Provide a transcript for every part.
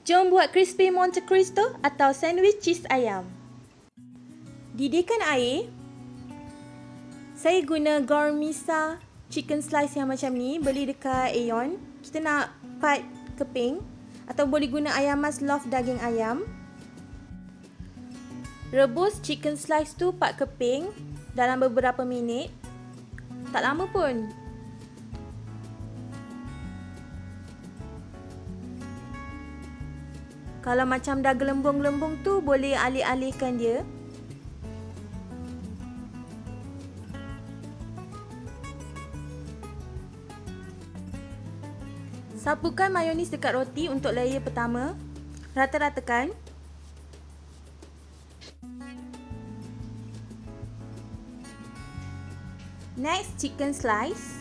Jom buat crispy Monte Cristo atau sandwich cheese ayam. Didihkan air. Saya guna gormisa chicken slice yang macam ni, beli dekat Aeon. Kita nak part keping atau boleh guna ayam mas loaf daging ayam. Rebus chicken slice tu part keping dalam beberapa minit. Tak lama pun. Kalau macam dah gelembung-gelembung tu, boleh alih-alihkan dia. Sapukan mayonis dekat roti untuk layer pertama. Rata-ratakan. Next, chicken slice.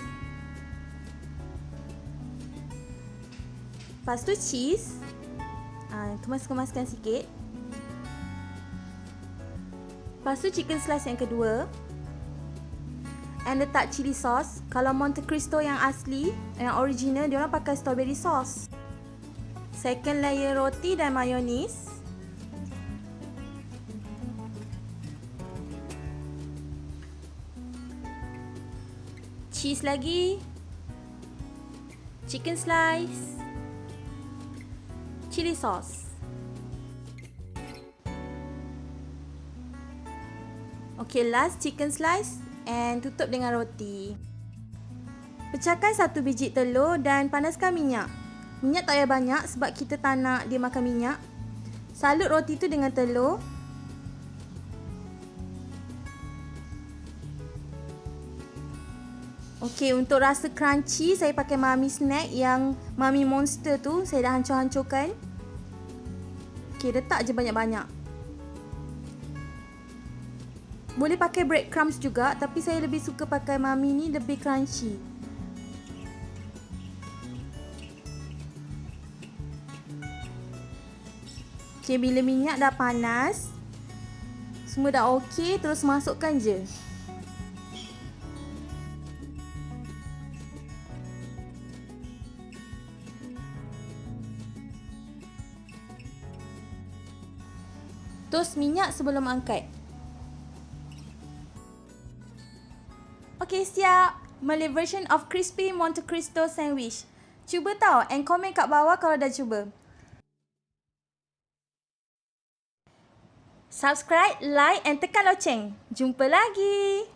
Lepas tu cheese. Kemas-kemaskan sikit. Lepas tu chicken slice yang kedua. And letak chili sauce. Kalau Monte Cristo yang asli, yang original, dia orang pakai strawberry sauce. Second layer roti dan mayonis. Cheese lagi. Chicken slice. Chili sauce. Okay, last chicken slice and tutup dengan roti. Pecahkan satu biji telur dan panaskan minyak. Minyak tak payah banyak sebab kita tak nak dia makan minyak. Salut roti tu dengan telur. Okay, untuk rasa crunchy, saya pakai mamee snek yang mamee monster tu. Saya dah hancur-hancurkan. Okay, letak je banyak-banyak. Boleh pakai breadcrumbs juga, tapi saya lebih suka pakai mamee ni, lebih crunchy. Okay, bila minyak dah panas, semua dah okey, terus masukkan je. Toast minyak sebelum angkat. Okey, siap. Malay version of crispy Monte Cristo sandwich. Cuba tau and komen kat bawah kalau dah cuba. Subscribe, like and tekan loceng. Jumpa lagi.